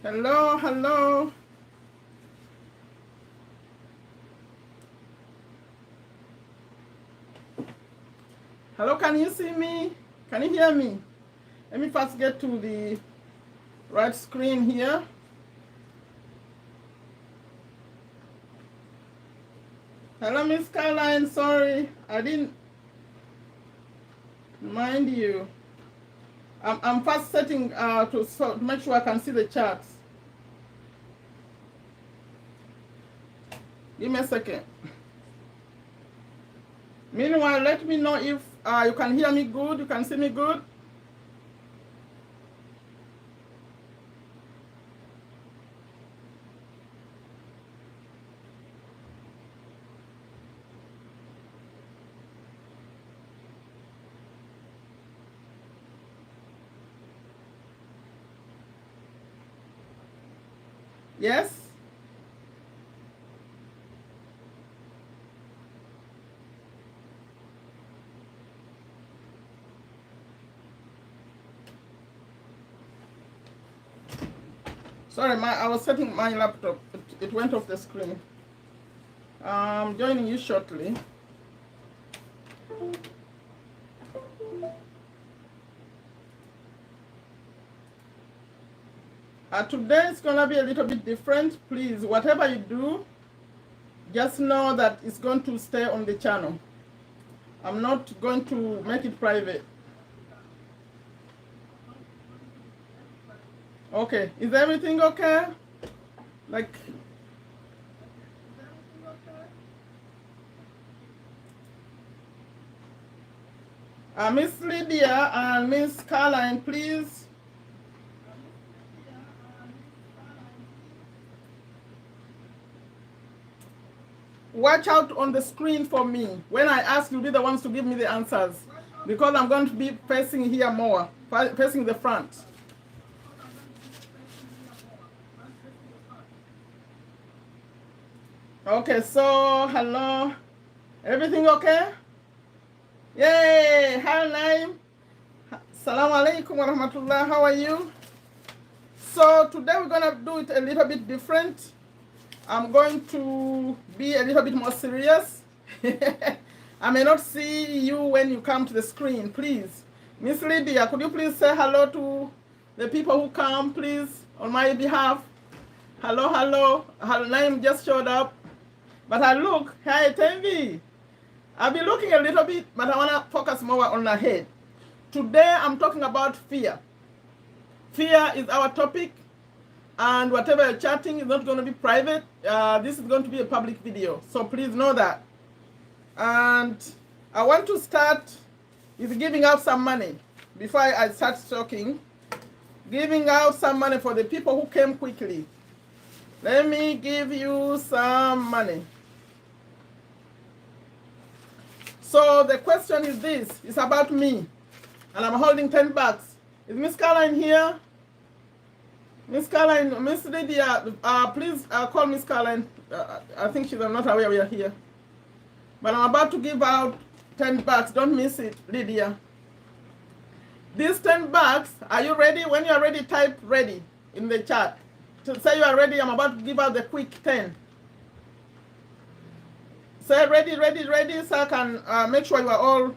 Hello, hello. Hello, can you see me? Can you hear me? Let me first get to the right screen here. Hello, Miss Caroline. Sorry, I didn't mind you. I'm first setting to make sure I can see the charts. Give me a second. Meanwhile, let me know if you can hear me good, you can see me good. Yes? Sorry, I was setting my laptop. It went off the screen. I'm joining you shortly. Today it's gonna be a little bit different. Please, whatever you do, just know that it's going to stay on the channel. I'm not going to make it private. Okay, is everything okay? Like, Miss Lydia and Miss Caroline, please. Watch out on the screen for me. When I ask, you'll be the ones to give me the answers. Because I'm going to be facing here more, facing the front. Okay, so, hello. Everything okay? Yay! Hi, Naim. Assalamu alaikum wa rahmatullah. How are you? So, today we're going to do it a little bit different. I'm going to be a little bit more serious. I may not see you when you come to the screen, please. Miss Lydia, could you please say hello to the people who come, please, on my behalf? Hello, hello. Her name just showed up. But I look, hey, Tenvi. I'll be looking a little bit, but I want to focus more on her head. Today, I'm talking about fear. Fear is our topic. And whatever you're chatting is not going to be private. This is going to be a public video. So please know that. And I want to start with giving out some money. Before I start talking, giving out some money for the people who came quickly. Let me give you some money. So the question is this. It's about me. And I'm holding 10 bucks. Is Miss Caroline here? Miss Caroline, Miss Lydia, please call Miss Caroline. I think she's not aware we are here. But I'm about to give out 10 bucks. Don't miss it, Lydia. These 10 bucks, are you ready? When you are ready, type ready in the chat. To say you are ready, I'm about to give out the quick 10. Say ready, ready, ready, so I can make sure you are all,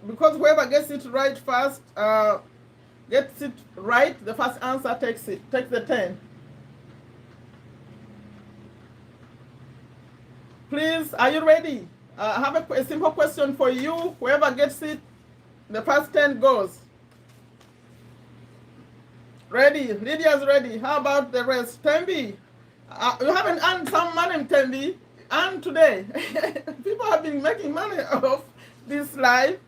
because whoever gets it right first, gets it right, the first answer takes the 10. Please, are you ready? I have a simple question for you. Whoever gets it, the first 10 goes. Ready? Lydia's ready. How about the rest? Tembi, you haven't earned some money, Tembi. Earn today. People have been making money off this live.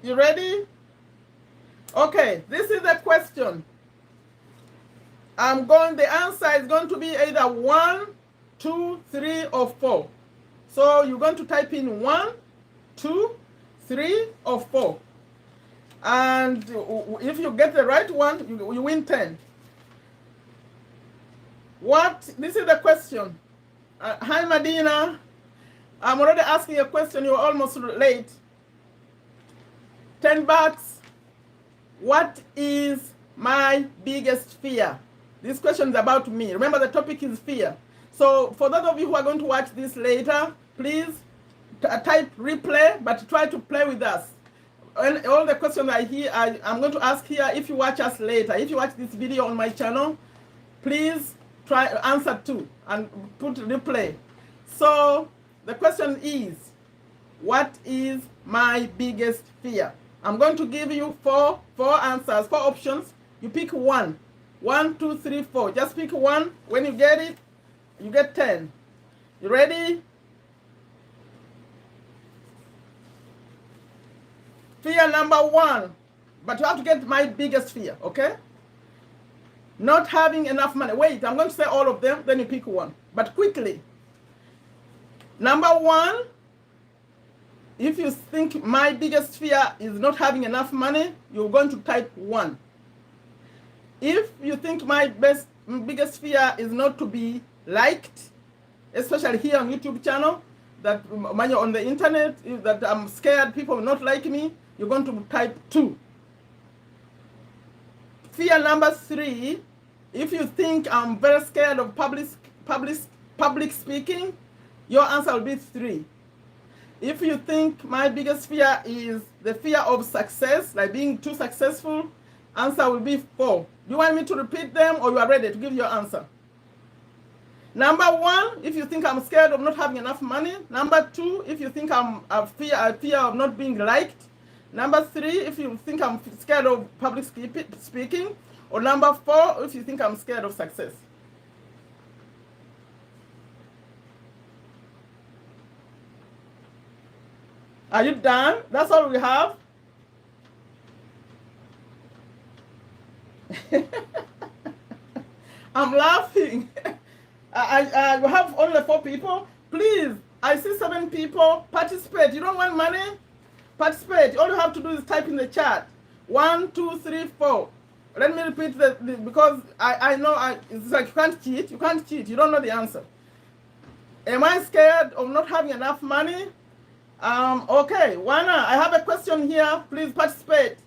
You ready? Okay, this is the question. The answer is going to be either 1, 2, 3, or 4. So you're going to type in 1, 2, 3, or 4. And if you get the right one, you win 10. This is the question. Hi, Medina. I'm already asking a question. You're almost late. $10. What is my biggest fear? This question is about me. Remember, the topic is fear. So for those of you who are going to watch this later, please type replay, but try to play with us. And all the questions I'm going to ask here, if you watch us later, if you watch this video on my channel, please try answer too and put replay. So the question is, what is my biggest fear? I'm going to give you four answers, 4 options. You pick one. 1, 2, 3, 4. Just pick one. When you get it, you get 10. You ready? Fear number 1. But you have to get my biggest fear, okay? Not having enough money. Wait, I'm going to say all of them, then you pick one. But quickly. Number 1, if you think my biggest fear is not having enough money, you're going to type 1. If you think my biggest fear is not to be liked, especially here on YouTube channel, that when you're on the internet, that I'm scared people will not like me, you're going to type 2. Fear number 3, if you think I'm very scared of public speaking, your answer will be 3. If you think my biggest fear is the fear of success, like being too successful, answer will be 4. Do you want me to repeat them, or you are ready to give your answer? Number 1, if you think I'm scared of not having enough money. Number 2, if you think I fear of not being liked. Number 3, if you think I'm scared of public speaking. Or number 4, if you think I'm scared of success. Are you done? That's all we have. I'm laughing. I have only 4 people. Please, I see 7 people. Participate. You don't want money? Participate. All you have to do is type in the chat. 1, 2, 3, 4. Let me repeat because I know it's like you can't cheat. You can't cheat. You don't know the answer. Am I scared of not having enough money? Okay, Wana, I have a question here. Please participate.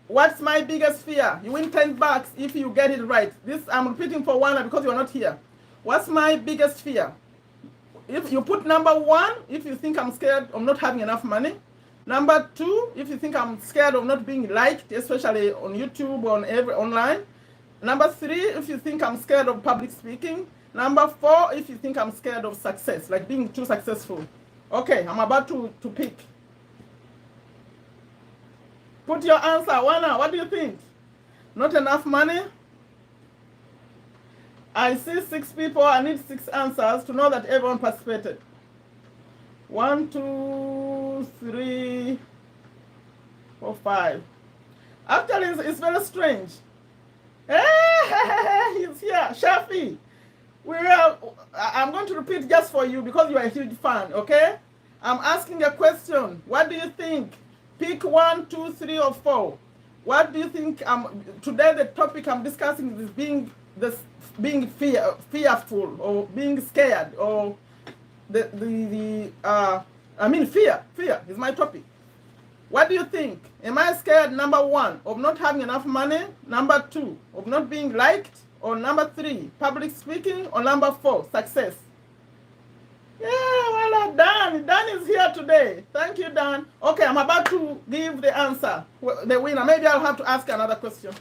What's my biggest fear? You win $10 if you get it right. This I'm repeating for Wana because you're not here. What's my biggest fear? If you put number 1, if you think I'm scared of not having enough money. Number 2, if you think I'm scared of not being liked, especially on YouTube or online. Number 3, if you think I'm scared of public speaking. Number 4, if you think I'm scared of success, like being too successful. Okay, I'm about to pick. Put your answer. Wana, what do you think? Not enough money? I see 6 people. I need 6 answers to know that everyone participated. 1, 2, 3, 4, 5. Actually, it's very strange. Hey, he's here. Shafi. I'm going to repeat just for you because you are a huge fan, okay? I'm asking a question. What do you think? Pick 1, 2, 3, or 4. What do you think? Today the topic I'm discussing is being fearful or being scared, or fear. Fear is my topic. What do you think? Am I scared, number 1, of not having enough money? Number 2, of not being liked? Or number 3, public speaking? Or number 4, success? Yeah, well, Dan. Dan is here today. Thank you, Dan. Okay, I'm about to give the answer. The winner. Maybe I'll have to ask another question.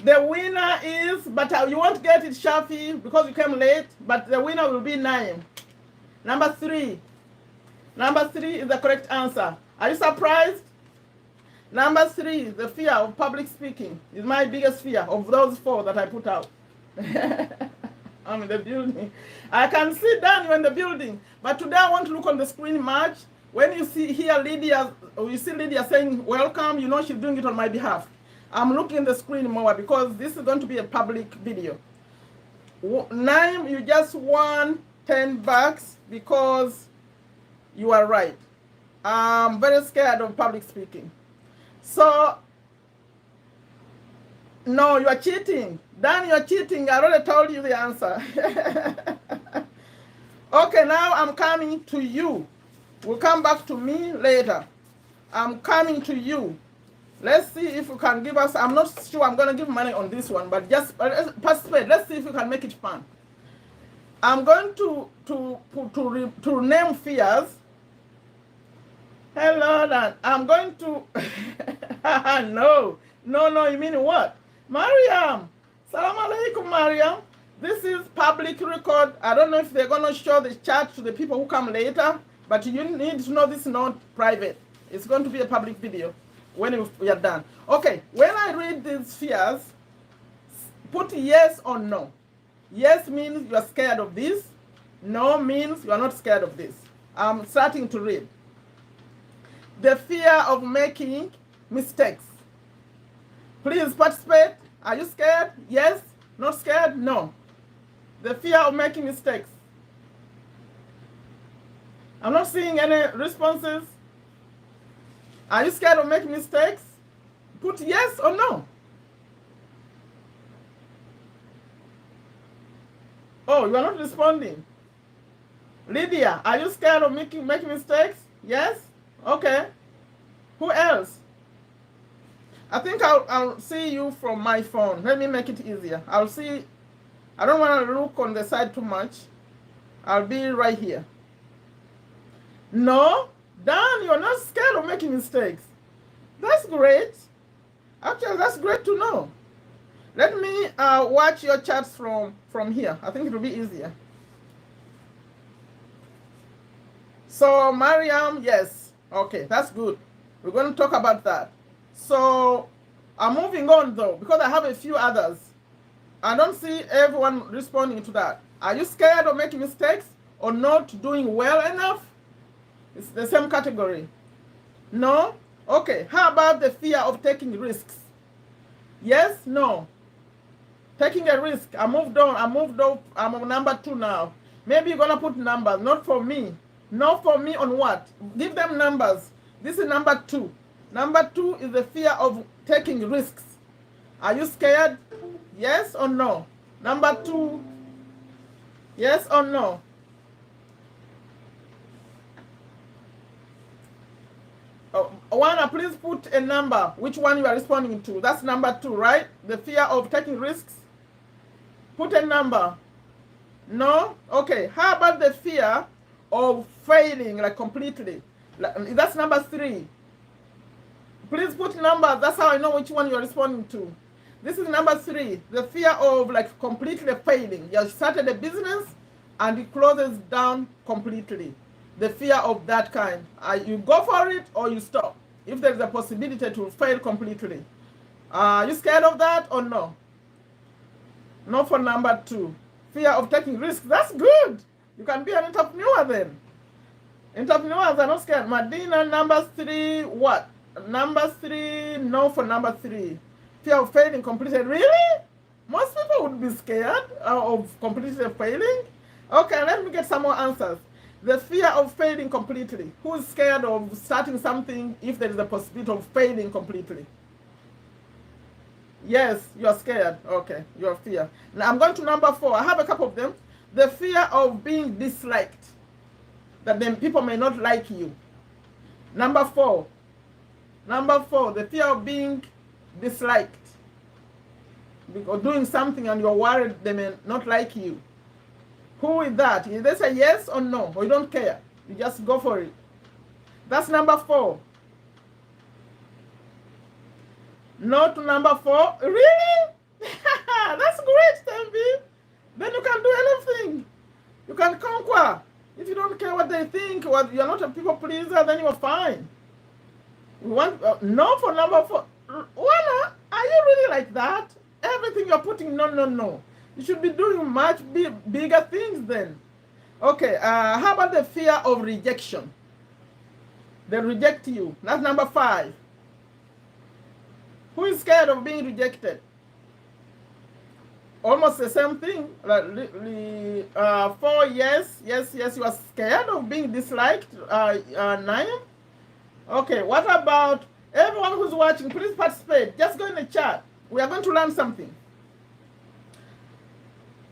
The winner is, but you won't get it, Shafi, because you came late, but the winner will be Naim. Number 3. Number 3 is the correct answer. Are you surprised? Number 3, the fear of public speaking is my biggest fear of those 4 that I put out. I'm in the building. I can see Dan, you're in the building. But today I want to look on the screen much. When you see here Lydia, or you see Lydia saying welcome, you know she's doing it on my behalf. I'm looking at the screen more because this is going to be a public video. Naim, you just won $10 because you are right. I'm very scared of public speaking. So, no, you are cheating. Dan, you are cheating. I already told you the answer. Okay, now I'm coming to you. We'll come back to me later. I'm coming to you. Let's see if you can give us. I'm not sure I'm going to give money on this one, but just participate. Let's see if you can make it fun. I'm going to name fears. Hello, Dan. I'm going to. No. You mean what? Mariam. Salam alaikum, Mariam. This is public record. I don't know if they're going to show the chat to the people who come later, but you need to know this is not private. It's going to be a public video when we are done. Okay, when I read these fears, put yes or no. Yes means you are scared of this. No means you are not scared of this. I'm starting to read. The fear of making mistakes. Please participate. Are you scared? Yes. Not scared? No. The fear of making mistakes. I'm not seeing any responses. Are you scared of making mistakes? Put yes or no. Oh, you are not responding. Lydia, are you scared of making mistakes? Yes? Okay. Who else? I think I'll see you from my phone. Let me make it easier. I'll see. I don't want to look on the side too much. I'll be right here. No? Dan, you're not scared of making mistakes. That's great. Actually, that's great to know. Let me watch your chats from here. I think it will be easier. So, Mariam, yes. Okay, that's good. We're going to talk about that. So, I'm moving on though, because I have a few others. I don't see everyone responding to that. Are you scared of making mistakes or not doing well enough? It's the same category. No? Okay, how about the fear of taking risks? Yes? No? Taking a risk. I moved on. I'm on number 2 now. Maybe you're going to put numbers. Not for me. Not for me on what? Give them numbers. This is number 2. Number 2 is the fear of taking risks. Are you scared? Yes or no? Number 2. Yes or no? Oh, Juana, please put a number. Which one you are responding to? That's number 2, right? The fear of taking risks. Put a number. No? Okay. How about the fear of failing, like completely? That's number 3. Please put numbers. That's how I know which one you're responding to. This is number 3. The fear of like completely failing. You started a business and it closes down completely. The fear of that kind. You go for it or you stop. If there's a possibility to fail completely. Are you scared of that or no? No for number 2. Fear of taking risks. That's good. You can be an entrepreneur then. Entrepreneurs are not scared. Medina, number 3, what? Number 3, no for number 3. Fear of failing completely. Really? Most people would be scared of completely failing. Okay, let me get some more answers. The fear of failing completely. Who is scared of starting something if there is a possibility of failing completely? Yes, you're scared. Okay, you're fear. Now I'm going to number 4. I have a couple of them. The fear of being disliked. That then people may not like you. Number 4. Number 4, the fear of being disliked. Because doing something and you're worried they may not like you. Who is that? Is they say yes or no? Or you don't care? You just go for it. That's number 4. No to number 4. Really? That's great, Tembi. Then you can do anything. You can conquer. If you don't care what they think, or you're not a people pleaser, then you're fine. We want no for number 4. Juana, are you really like that? Everything you're putting no. You should be doing much bigger things then. Okay, how about the fear of rejection? They reject you. That's number 5. Who is scared of being rejected? Almost the same thing. 4, yes. You are scared of being disliked. 9. Okay, what about everyone who's watching? Please participate. Just go in the chat. We are going to learn something.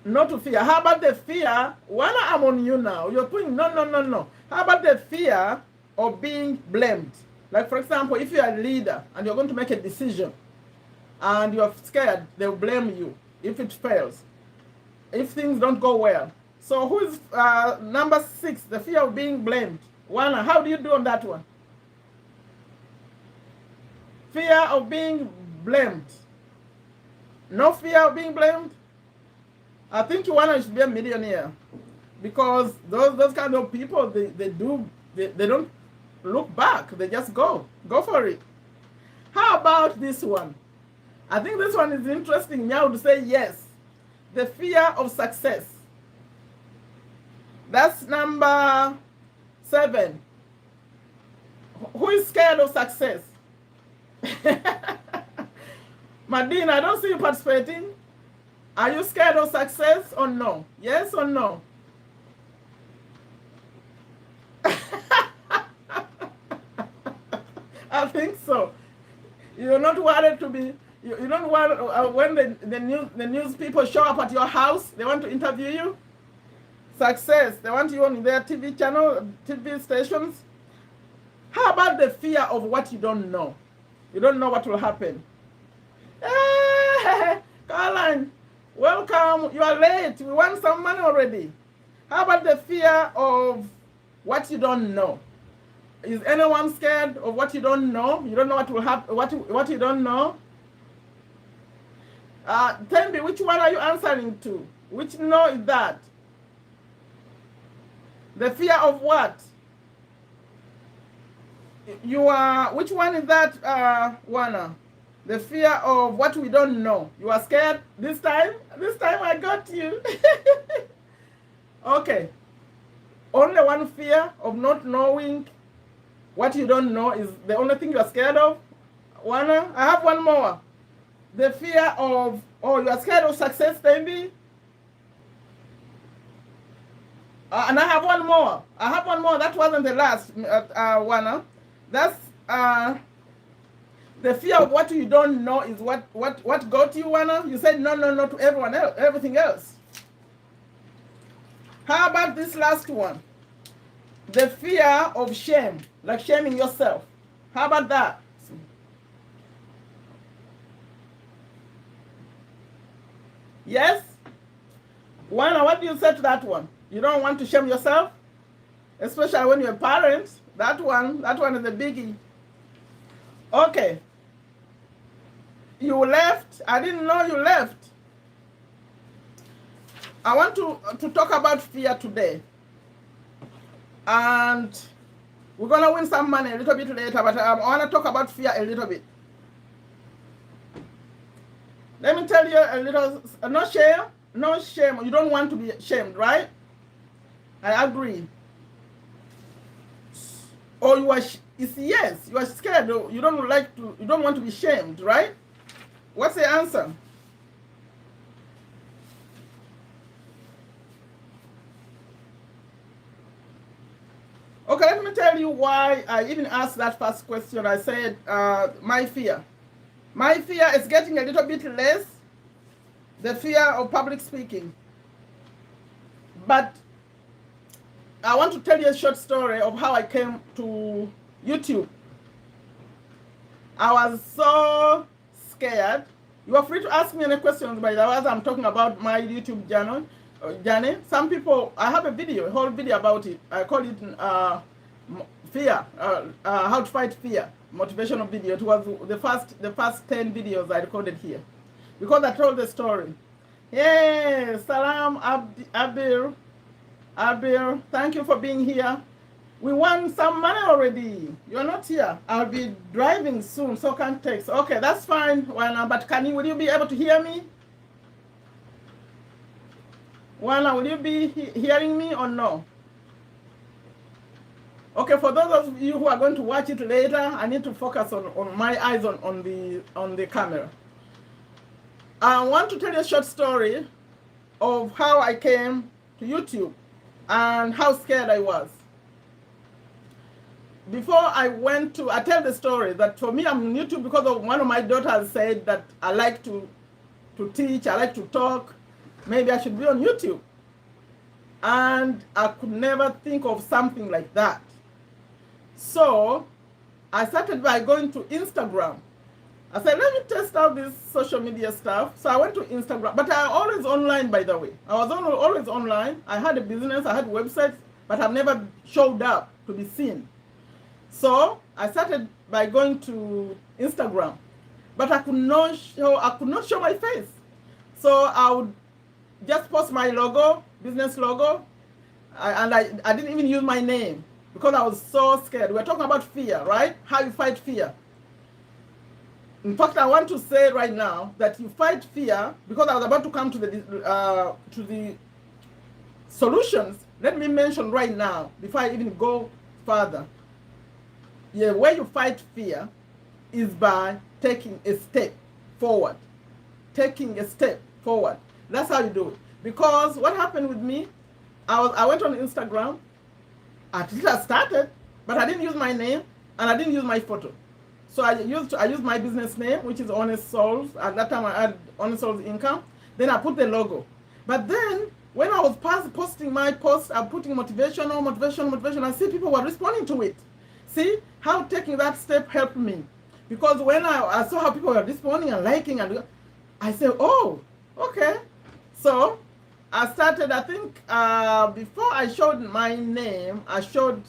Not to fear. How about the fear? When I'm on you now, you're putting no. How about the fear of being blamed? Like, for example, if you're a leader and you're going to make a decision and you're scared, they'll blame you if it fails, if things don't go well. So who is number 6, the fear of being blamed? Juana, how do you do on that one? Fear of being blamed. No fear of being blamed? I think Juana should be a millionaire, because those kind of people, they don't look back. They just go for it. How about this one? I think this one is interesting. Now to say yes. The fear of success. That's number 7. Who is scared of success? Madine, I don't see you participating. Are you scared of success or no? Yes or no? I think so. You're not worried to be. You don't want when the news people show up at your house. They want to interview you. Success. They want you on their TV channel, TV stations. How about the fear of what you don't know? You don't know what will happen. Hey, Caroline, welcome. You are late. We want some money already. How about the fear of what you don't know? Is anyone scared of what you don't know? You don't know what will happen. What you don't know? Tell me, which one are you answering to? Which no is that? The fear of what? You are. Which one is that, Juana? The fear of what we don't know. You are scared this time? This time I got you. Okay. Only one fear of not knowing what you don't know is the only thing you are scared of? Juana, I have one more. The fear of, you are scared of success, maybe? And I have one more. That wasn't the last, Juana. That's the fear of what you don't know is what got you, Juana? You said no to everyone else, everything else. How about this last one? The fear of shame, like shaming yourself. How about that? Yes? Juana, what do you say to that one? You don't want to shame yourself? Especially when you're a parent. That one is a biggie. Okay. You left. I didn't know you left. I want to talk about fear today. And we're going to win some money a little bit later, but I want to talk about fear a little bit. Let me tell you a little, no shame. You don't want to be shamed, right? I agree. Or you are, yes, you are scared. You don't want to be shamed, right? What's the answer? Okay, let me tell you why I even asked that first question. I said, my fear. My fear is getting a little bit less, the fear of public speaking. But I want to tell you a short story of how I came to YouTube. I was so scared. You are free to ask me any questions, but as I'm talking about my YouTube channel, journey. Some people, I have a whole video about it. I call it fear, how to fight fear, motivational video. It was the first 10 videos I recorded here, because I told the story. Hey, Salam Abir, thank you for being here. We won some money already. You're not here. I'll be driving soon, so can't text. Okay, that's fine. But will you be able to hear me? Juana, will you be hearing me or no? Okay, for those of you who are going to watch it later, I need to focus on my eyes on the camera. I want to tell you a short story of how I came to YouTube and how scared I was. Before I tell the story that for me, I'm on YouTube because of one of my daughters said that I like to teach, I like to talk. Maybe I should be on YouTube. And I could never think of something like that. So I started by going to Instagram. I said, let me test out this social media stuff. So I went to Instagram, but I always online, by the way. I was always online. I had a business, I had websites, but I've never showed up to be seen. So I started by going to Instagram, but I could not show my face. So I would just post my logo, business logo, and I didn't even use my name because I was so scared. We're talking about fear, right? How you fight fear. In fact, I want to say right now that you fight fear, because I was about to come to the solutions. Let me mention right now, before I even go further. Yeah, where you fight fear is by taking a step forward. Taking a step forward. That's how you do it. Because what happened with me, I went on Instagram. I started, but I didn't use my name and I didn't use my photo. So I used my business name, which is Honest Souls. At that time, I had Honest Souls Income. Then I put the logo. But then, when I was posting my posts, I'm putting motivation, I see people were responding to it. See how taking that step helped me. Because when I saw how people were responding and liking, and I said, oh, okay. So I started, I think, before I showed my name, I showed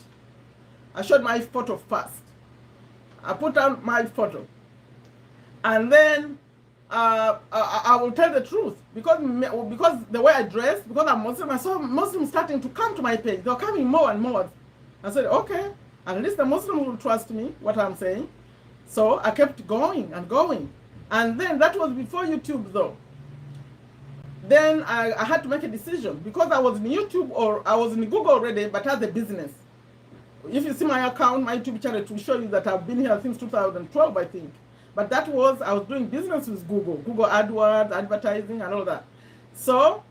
my photo first. I put out my photo, and then I will tell the truth, because the way I dress, because I'm Muslim, I saw Muslims starting to come to my page. They're coming more and more. I said, okay, at least the Muslim will trust me, what I'm saying. So I kept going and going, and then that was before YouTube though. Then I had to make a decision, because I was in YouTube, or I was in Google already, but as a business. If you see my account, my YouTube channel, it will show you that I've been here since 2012, I think. But that was, I was doing business with Google AdWords, advertising, and all that. So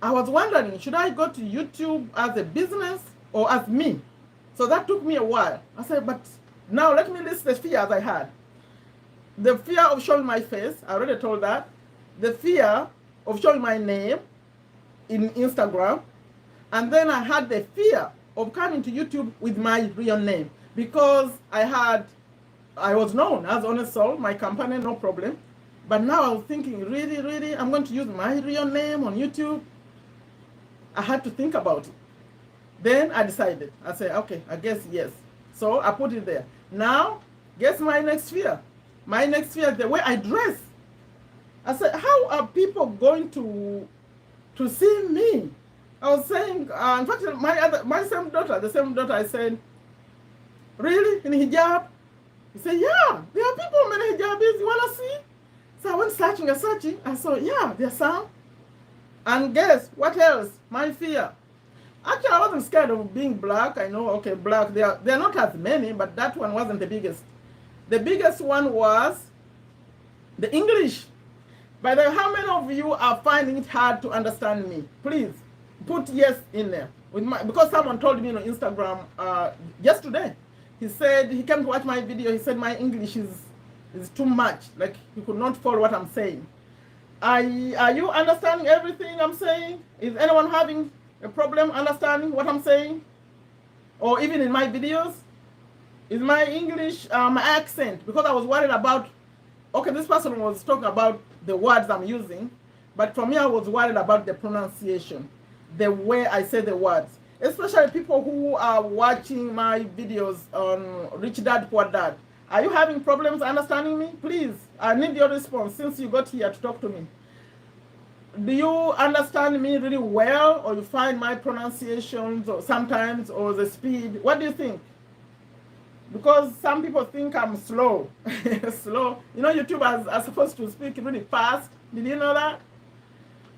I was wondering, should I go to YouTube as a business or as me? So that took me a while. I said, but now let me list the fears I had. The fear of showing my face, I already told that. The fear of showing my name in Instagram. And then I had the fear of coming to YouTube with my real name, because I was known as Honest Soul, my company, no problem. But now I was thinking, really, I'm going to use my real name on YouTube? I had to think about it. Then I decided. I said, okay, I guess yes. So I put it there. Now, guess my next fear. My next fear is the way I dress. I said, how are people going to see me? I was saying, in fact, the same daughter, I said, really, in hijab? He said, yeah, there are people in hijabis, you want to see? So I went searching, I saw, yeah, there's some. And guess, what else? My fear. Actually, I wasn't scared of being black. I know, okay, black, they're not as many, but that one wasn't the biggest. The biggest one was the English. By the way, how many of you are finding it hard to understand me? Please put yes in there. Because someone told me on Instagram yesterday. He said, he came to watch my video, he said my English is too much. Like, he could not follow what I'm saying. Are you understanding everything I'm saying? Is anyone having a problem understanding what I'm saying? Or even in my videos? Is my English, my accent? Because I was worried about, okay, this person was talking about the words I'm using, but for me, I was worried about the pronunciation, the way I say the words. Especially people who are watching my videos on Rich Dad, Poor Dad. Are you having problems understanding me? Please, I need your response since you got here to talk to me. Do you understand me really well, or you find my pronunciations or sometimes, or the speed? What do you think? Because some people think I'm slow. Slow. You know, YouTubers are supposed to speak really fast. Did you know that?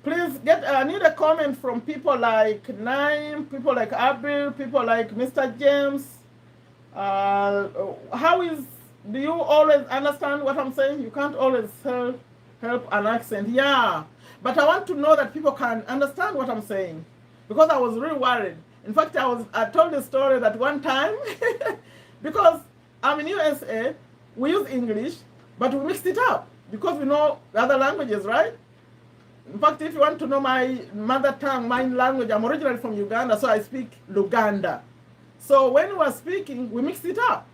Please I need a comment from people like Naim, people like Abel, people like Mr. James. Do you always understand what I'm saying? You can't always help an accent. Yeah. But I want to know that people can understand what I'm saying, because I was really worried. In fact, I told the story that one time, because I'm in USA, we use English, but we mixed it up because we know other languages, right? In fact, if you want to know my mother tongue, my language, I'm originally from Uganda, so I speak Luganda. So when we were speaking, we mixed it up.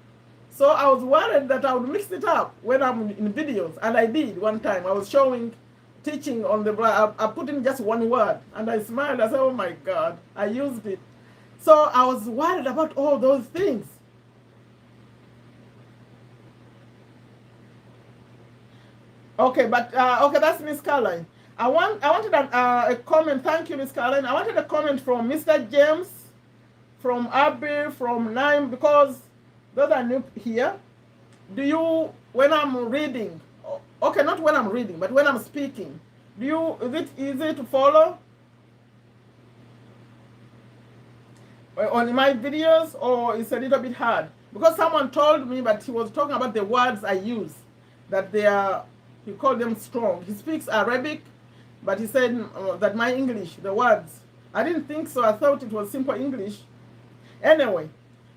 So I was worried that I would mix it up when I'm in videos. And I did one time. I was teaching on the, I put in just one word. And I smiled. I said, oh my God, I used it. So I was worried about all those things. Okay, but, okay, that's Miss Caroline. I wanted a comment. Thank you, Miss Caroline. I wanted a comment from Mr. James, from Abby, from Naim, because those are new here. Do you, when I'm reading, okay, not when I'm reading, but when I'm speaking, is it easy to follow on my videos, or it's a little bit hard? Because someone told me, but he was talking about the words I use, that he called them strong. He speaks Arabic, but he said that my English, the words, I didn't think so. I thought it was simple English. Anyway,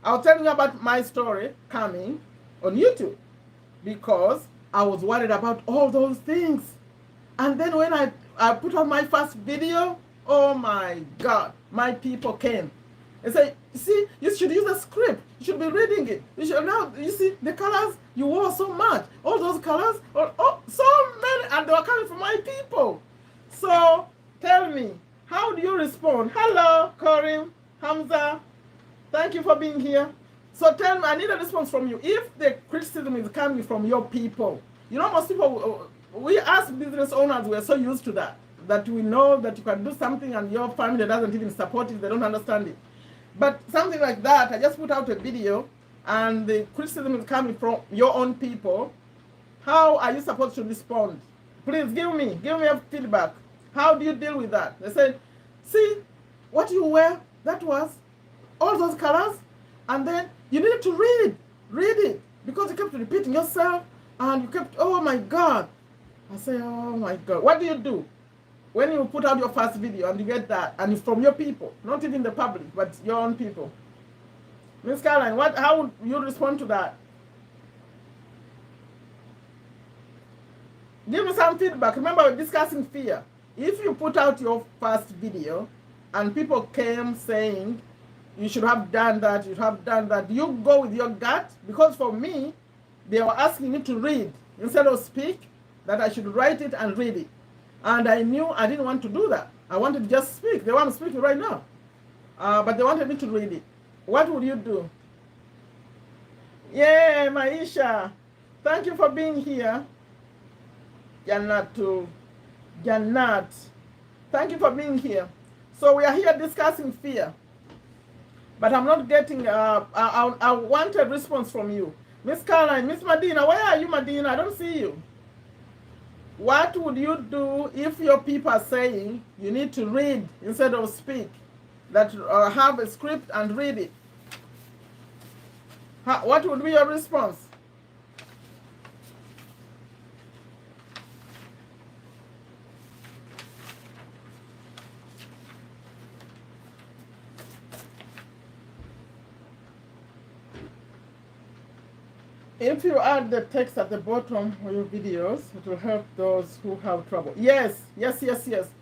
I'll tell you about my story coming on YouTube, because I was worried about all those things. And then when I put on my first video, oh my God, my people came. They say, see, you should use a script. You should be reading it. You should now, you see, the colors, you wore so much. All those colors, so many, and they were coming from my people. So tell me, how do you respond? Hello, Karim, Hamza, thank you for being here. So tell me, I need a response from you. If the criticism is coming from your people, you know, most people, we as business owners, we're so used to that we know that you can do something and your family doesn't even support it, they don't understand it. But something like that, I just put out a video and the criticism is coming from your own people. How are you supposed to respond? Please give me a feedback. How do you deal with that? They said, see, what you wear, that was all those colors, and then you needed to read it, because you kept repeating yourself, and you kept, oh my God. I say, oh my God. What do you do when you put out your first video and you get that, and it's from your people, not even the public, but your own people? Miss Caroline, how would you respond to that? Give me some feedback. Remember, we're discussing fear. If you put out your first video and people came saying, you should have done that, you should have done that, you go with your gut? Because for me, they were asking me to read instead of speak, that I should write it and read it. And I knew I didn't want to do that. I wanted to just speak. They want to speak right now. But they wanted me to read it. What would you do? Yeah, Maisha. Thank you for being here. Jannat. Thank you for being here. So we are here discussing fear. But I'm not getting, I want a response from you. Miss Caroline, Miss Medina, where are you, Medina? I don't see you. What would you do if your people are saying you need to read instead of speak? That have a script and read it. What would be your response? If you add the text at the bottom of your videos, it will help those who have trouble. Yes.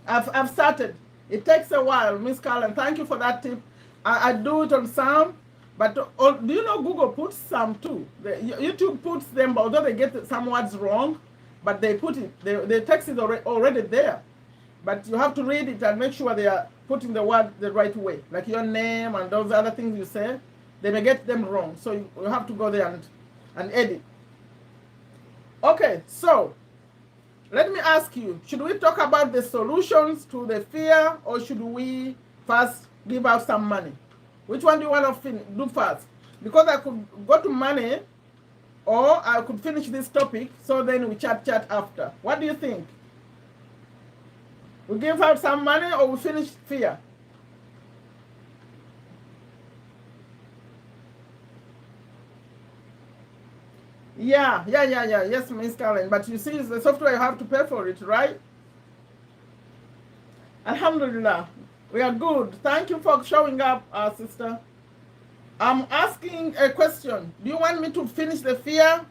I've started. It takes a while, Miss Carlin. Thank you for that tip. I do it on some, but do you know Google puts some too? YouTube puts them, although they get some words wrong, but they put it. The text is already there, but you have to read it and make sure they are putting the word the right way, like your name and those other things you say. They may get them wrong, so you have to go there and edit. Okay, so let me ask you, should we talk about the solutions to the fear, or should we first give out some money? Which one do you want to do first? Because I could go to money, or I could finish this topic, so then we chat after. What do you think? We give out some money, or we finish fear? Yeah. Yes, Miss Caroline. But you see, it's the software, you have to pay for it, right? Alhamdulillah. We are good. Thank you for showing up, sister. I'm asking a question. Do you want me to finish the fear,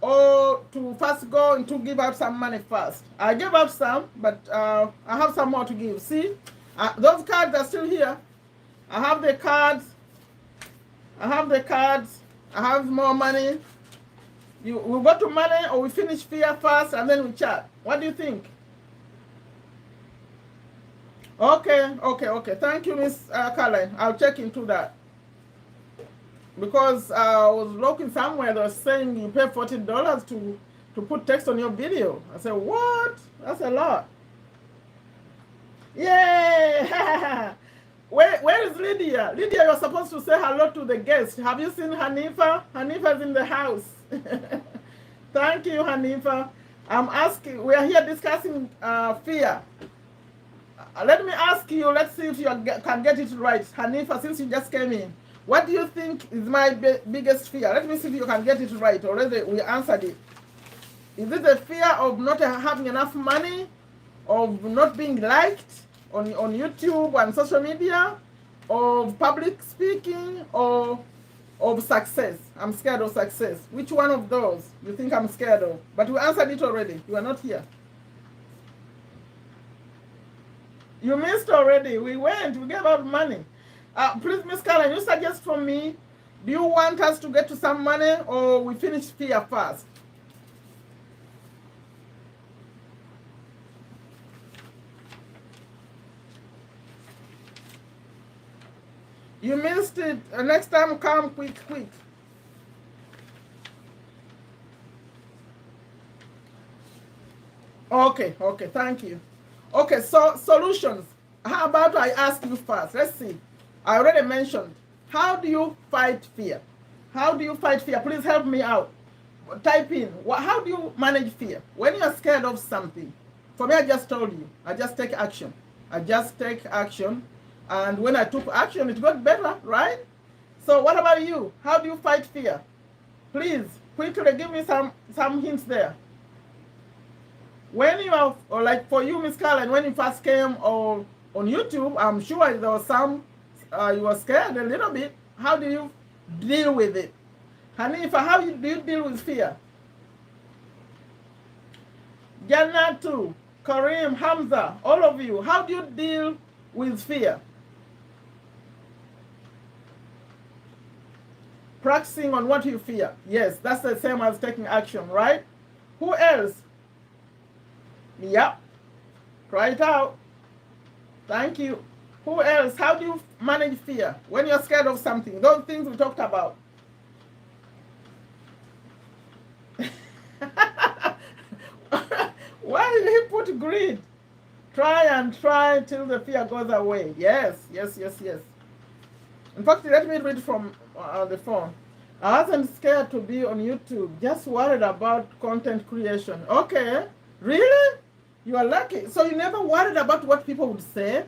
or to first go and to give out some money first? I gave out some, but I have some more to give. See, those cards are still here. I have the cards. I have more money. We go to money, or we finish fear first and then we chat? What do you think? Okay. Thank you, Miss Caroline. I'll check into that. Because I was looking somewhere that was saying you pay $40 to put text on your video. I said, what? That's a lot. Yay! Where is Lydia? Lydia, you're supposed to say hello to the guest. Have you seen Hanifa? Hanifa's in the house. Thank you, Hanifa. I'm asking, we are here discussing fear. Let me ask you, let's see if you can get it right. Hanifa, since you just came in, what do you think is my biggest fear? Let me see if you can get it right. Already we answered it. Is it the fear of not having enough money, of not being liked on YouTube and social media, of public speaking, or of success? I'm scared of success. Which one of those you think I'm scared of? But we answered it already. You are not here. You missed already. We gave out money. Please, Miss Caroline, you suggest for me, do you want us to get to some money, or we finish fear first? You missed it. Next time, come quick. Okay, thank you. Okay, so solutions. How about I ask you first? Let's see. I already mentioned. How do you fight fear? How do you fight fear? Please help me out. Type in. How do you manage fear? When you're scared of something, for me, I just told you, I just take action. And when I took action, it got better, right? So what about you? How do you fight fear? Please, quickly give me some hints there. When you are, or like for you, Miss Caroline, when you first came on YouTube, I'm sure there was some, you were scared a little bit. How do you deal with it? Hanifa, how do you deal with fear? Janatu, Kareem, Hamza, all of you, how do you deal with fear? Practicing on what you fear. Yes, that's the same as taking action, right? Who else? Yep. Try it out. Thank you. Who else? How do you manage fear when you're scared of something? Those things we talked about. Why did he put greed? Try till the fear goes away. Yes. In fact, let me read from the phone. I wasn't scared to be on YouTube, just worried about content creation. Okay, really? You are lucky. So you never worried about what people would say?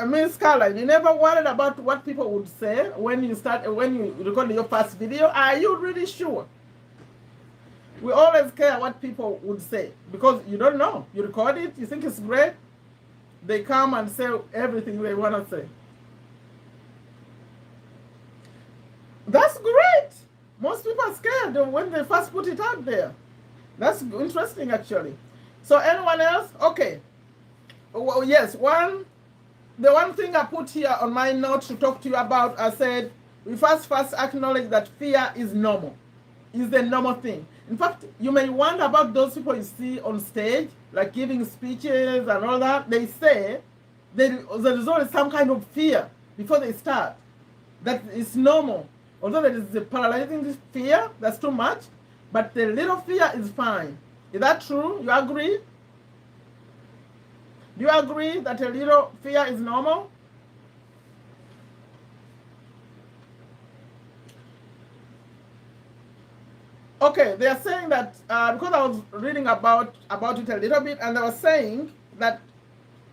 Miss Caroline, you never worried about what people would say when you record your first video? Are you really sure? We always care what people would say because you don't know. You record it, you think it's great, they come and say everything they want to say. That's great. Most people are scared when they first put it out there. That's interesting, actually. So anyone else? Okay. Well, yes, the one thing I put here on my notes to talk to you about, I said, we first acknowledge that fear is normal. It's the normal thing. In fact, you may wonder about those people you see on stage, like giving speeches and all that. They say there is always some kind of fear before they start. That is normal. Although there is a paralyzing fear, that's too much, but the little fear is fine. Is that true? You agree? Do you agree that a little fear is normal? Okay, they are saying that, because I was reading about it a little bit, and they were saying that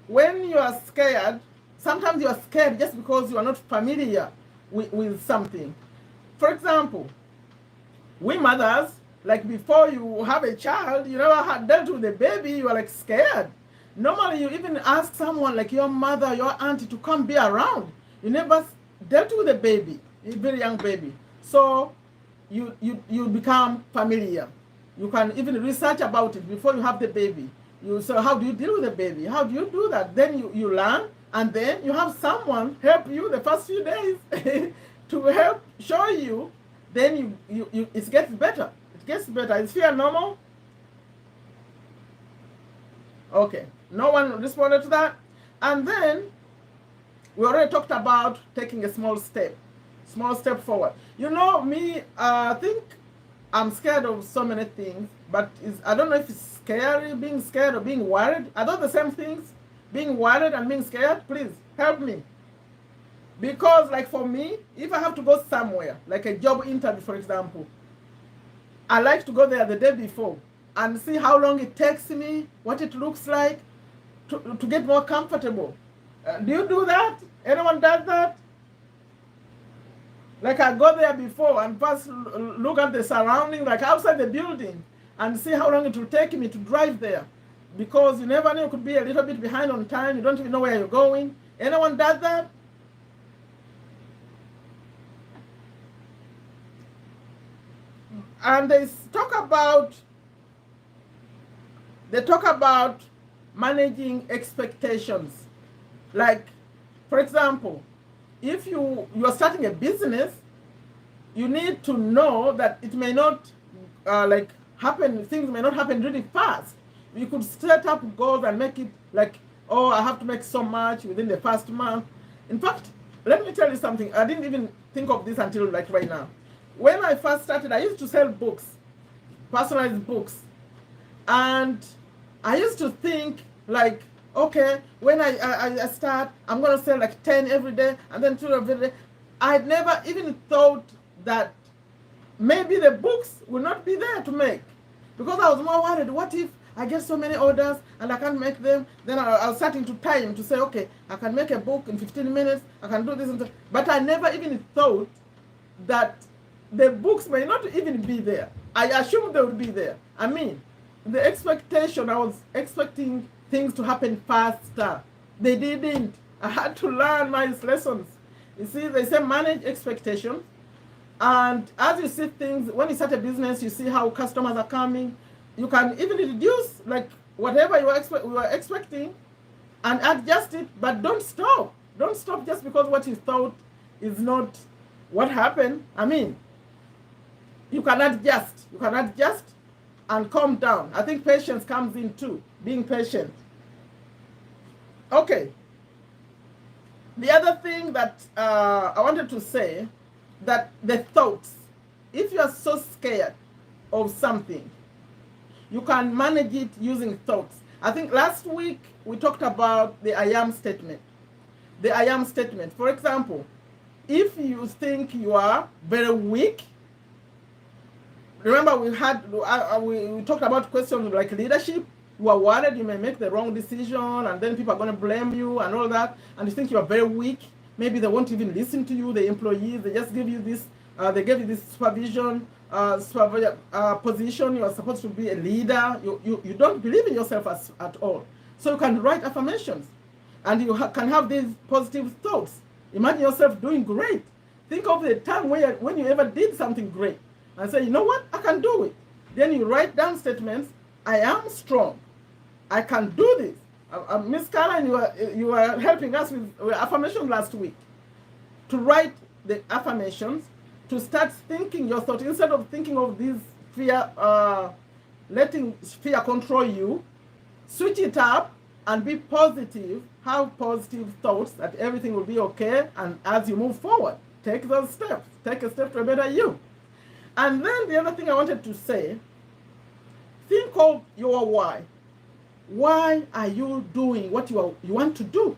when you are scared, sometimes you are scared just because you are not familiar with something. For example, we mothers, like before you have a child, you never had dealt with a baby, you are like scared. Normally you even ask someone like your mother, your auntie to come be around. You never dealt with a baby, a very young baby. So you become familiar. You can even research about it before you have the baby. So how do you deal with the baby? How do you do that? Then you learn, and then you have someone help you the first few days to help show you then it gets better. It gets better. Is fear normal? Okay. No one responded to that. And then we already talked about taking a small step forward. You know, me, I think I'm scared of so many things, but I don't know if it's scary, being scared or being worried. Are those the same things? Being worried and being scared? Please help me. Because like for me, if I have to go somewhere, like a job interview, for example, I like to go there the day before and see how long it takes me, what it looks like, to get more comfortable. Do you do that? Anyone does that? Like I go there before and first look at the surrounding, like outside the building, and see how long it will take me to drive there. Because you never know, you could be a little bit behind on time, you don't even know where you're going. Anyone does that? And they talk about managing expectations. Like, for example, if you are starting a business, you need to know that it may not happen, things may not happen really fast. You could set up goals and make it like, oh, I have to make so much within the first month. In fact, let me tell you something. I didn't even think of this until like right now. When I first started, I used to sell books, personalized books. And I used to think like, okay, when I start, I'm going to sell like 10 every day and then 2 every day. I never even thought that maybe the books will not be there to make. Because I was more worried, what if I get so many orders and I can't make them? Then I was starting to time to say, okay, I can make a book in 15 minutes, I can do this and that. But I never even thought that the books may not even be there. I assumed they would be there. I mean, the expectation, I was expecting things to happen faster. They didn't. I had to learn my lessons. You see, they say manage expectations. And as you see things, when you start a business, you see how customers are coming. You can even reduce like whatever you were expecting and adjust it, but don't stop. Don't stop just because what you thought is not what happened. I mean, you can adjust. You can adjust and calm down. I think patience comes in too, being patient. Okay. The other thing that I wanted to say, that the thoughts, if you are so scared of something, you can manage it using thoughts. I think last week we talked about the I am statement. The I am statement. For example, if you think you are very weak, remember we talked about questions like leadership. You are worried you may make the wrong decision and then people are going to blame you and all that, and you think you are very weak. Maybe they won't even listen to you, the employees. They just give you this, they give you this supervision position. You are supposed to be a leader. You don't believe in yourself at all. So you can write affirmations and you can have these positive thoughts. Imagine yourself doing great. Think of the time when you ever did something great and say, you know what, I can do it. Then you write down statements. I am strong. I can do this. Miss Caroline, you were helping us with affirmations last week. To write the affirmations, to start thinking your thoughts instead of thinking of this fear, letting fear control you. Switch it up and be positive. Have positive thoughts that everything will be okay. And as you move forward, take those steps. Take a step to a better you. And then the other thing I wanted to say, think of your why. Why are you doing what you want to do?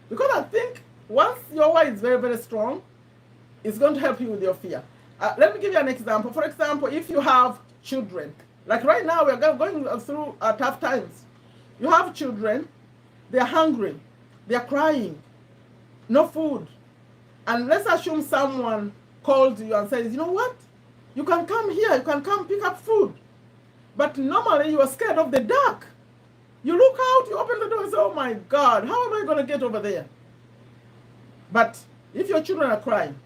Because I think once your why is very, very strong, it's going to help you with your fear. Let me give you an example. For example, if you have children, like right now we are going through tough times. You have children, they're hungry, they're crying, no food. And let's assume someone calls you and says, you know what? You can come here, you can come pick up food. But normally you are scared of the dark. You look out, you open the door and say, oh my God, how am I going to get over there? But if your children are crying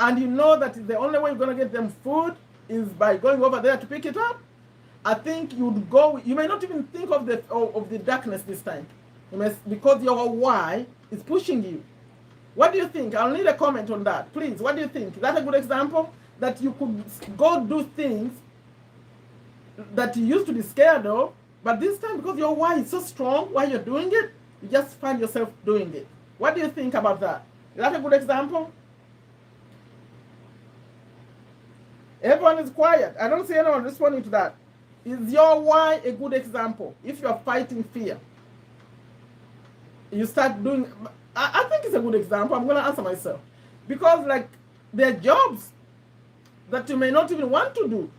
and you know that the only way you're going to get them food is by going over there to pick it up, I think you'd go, you may not even think of the darkness this time. Because your why is pushing you. What do you think? I'll need a comment on that. Please, what do you think? Is that a good example? that you could go do things that you used to be scared of, but this time because your why is so strong while you're doing it, you just find yourself doing it. What do you think about that? Is that a good example? Everyone is quiet. I don't see anyone responding to that. Is your why a good example? If you're fighting fear, you start doing, I think it's a good example. I'm going to answer myself. Because like there are jobs that you may not even want to do,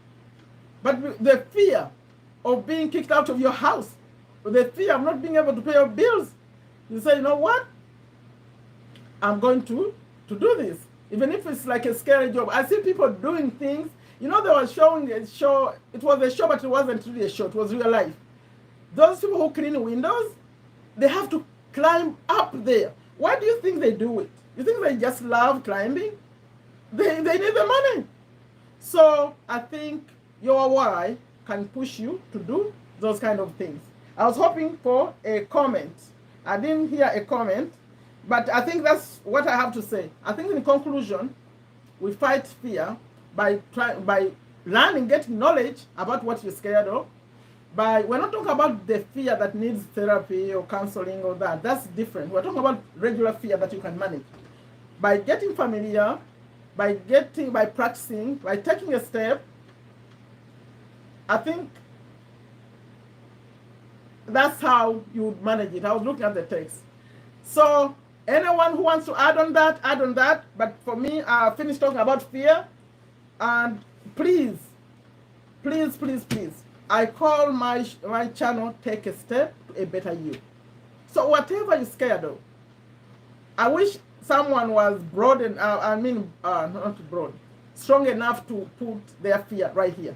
but the fear of being kicked out of your house, the fear of not being able to pay your bills, you say, you know what? I'm going to do this. Even if it's like a scary job. I see people doing things. You know, they were showing a show. It was a show, but it wasn't really a show. It was real life. Those people who clean windows, they have to climb up there. Why do you think they do it? You think they just love climbing? They need the money. So I think your why can push you to do those kind of things. I was hoping for a comment. I didn't hear a comment, but I think that's what I have to say. I think in conclusion, we fight fear by learning, getting knowledge about what you're scared of. We're not talking about the fear that needs therapy or counseling or that. That's different. We're talking about regular fear that you can manage. By getting familiar, by practicing, by taking a step, I think that's how you would manage it. I was looking at the text. So anyone who wants to add on that. But for me, I finished talking about fear. And please, I call my channel Take a Step to a Better You. So whatever you're scared of, I wish someone was strong enough to put their fear right here.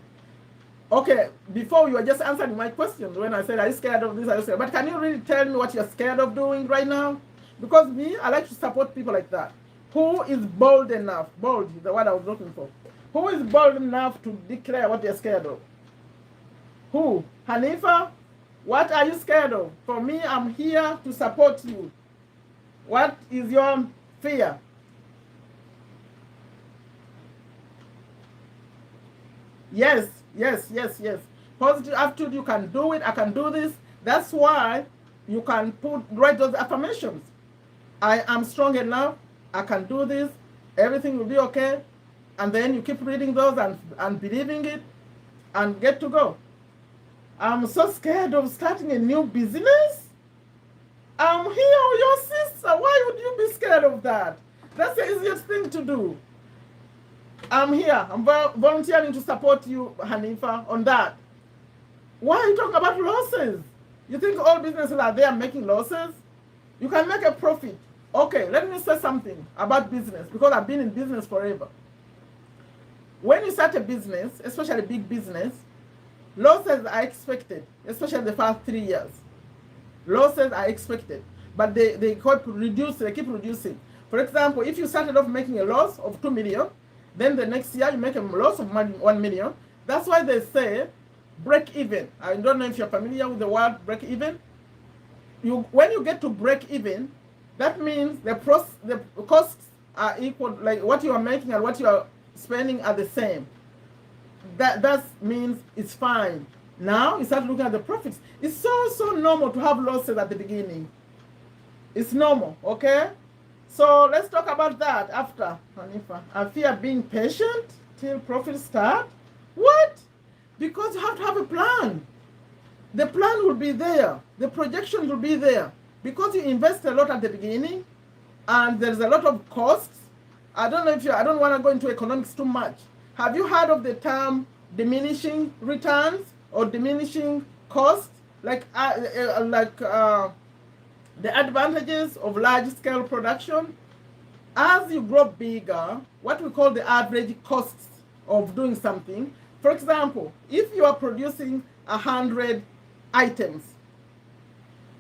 Okay, before you were just answering my question when I said, are you scared of this? Are you scared? But can you really tell me what you're scared of doing right now? Because me, I like to support people like that. Who is bold enough? Bold is the word I was looking for. Who is bold enough to declare what they're scared of? Who? Hanifa, what are you scared of? For me, I'm here to support you. What is your fear? Yes. Positive attitude, you can do it, I can do this. That's why you can write those affirmations. I am strong enough, I can do this, everything will be okay. And then you keep reading those and believing it and get to go. I'm so scared of starting a new business. I'm here, your sister. Why would you be scared of that? That's the easiest thing to do. I'm here. I'm volunteering to support you, Hanifa, on that. Why are you talking about losses? You think all businesses are there making losses? You can make a profit. Okay, let me say something about business, because I've been in business forever. When you start a business, especially a big business, losses are expected, especially the first 3 years. Losses are expected, but they keep reducing. For example, if you started off making a loss of 2 million, then the next year you make a loss of 1 million. That's why they say break even. I don't know if you're familiar with the word break even. When you get to break even, that means the costs are equal, like what you are making and what you are spending are the same. That means it's fine. Now you start looking at the profits. It's so normal to have losses at the beginning. It's normal, okay? So let's talk about that after, Hanifa. I fear being patient till profits start. What? Because you have to have a plan. The plan will be there. The projection will be there. Because you invest a lot at the beginning and there's a lot of costs. I don't want to go into economics too much. Have you heard of the term diminishing returns or diminishing costs? Like the advantages of large-scale production. As you grow bigger, what we call the average costs of doing something. For example, if you are producing 100 items,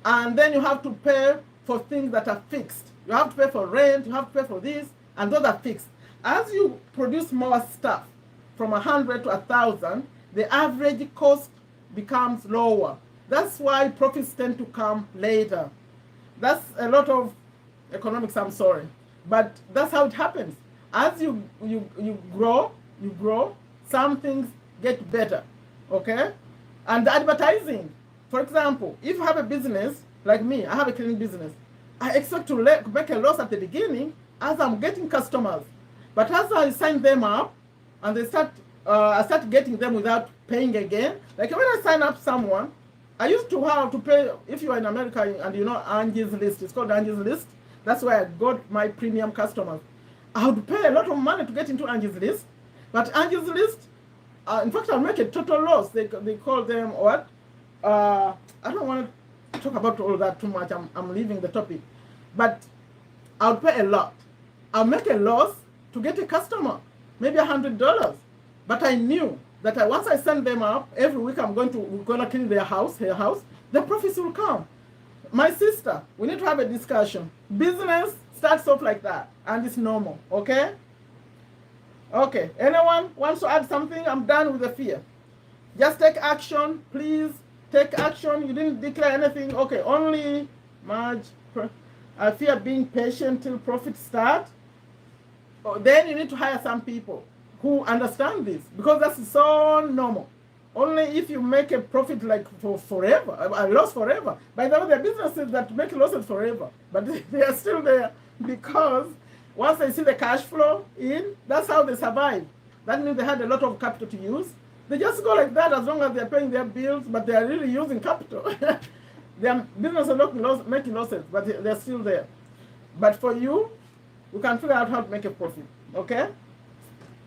and then you have to pay for things that are fixed. You have to pay for rent, you have to pay for this, and those are fixed. As you produce more stuff, from 100 to 1,000, the average cost becomes lower. That's why profits tend to come later. That's a lot of economics, I'm sorry. But that's how it happens. As you grow, you grow, some things get better, okay? And the advertising, for example, if you have a business, like me, I have a cleaning business, I expect to make a loss at the beginning as I'm getting customers. But as I sign them up and I start getting them without paying again. Like when I sign up someone, I used to have to pay, if you are in America and you know Angie's List, it's called Angie's List. That's where I got my premium customers. I would pay a lot of money to get into Angie's List. But Angie's List, in fact, I'll make a total loss. They call them what? I don't want to talk about all that too much. I'm leaving the topic. But I'll pay a lot. I'll make a loss to get a customer, maybe $100. But I knew that once I send them up, every week we're gonna clean her house, the profits will come. My sister, we need to have a discussion. Business starts off like that, and it's normal, okay? Okay, anyone wants to add something? I'm done with the fear. Just take action, please. Take action. You didn't declare anything. Okay, only Marge. I fear being patient till profits start. Oh, then you need to hire some people who understand this, because that's so normal. Only if you make a profit like for forever, a loss forever. By the way, there are businesses that make losses forever, but they are still there because once they see the cash flow in, that's how they survive. That means they had a lot of capital to use. They just go like that as long as they're paying their bills, but they are really using capital. Their business are not making losses, but they're still there. But for you, you can figure out how to make a profit, okay?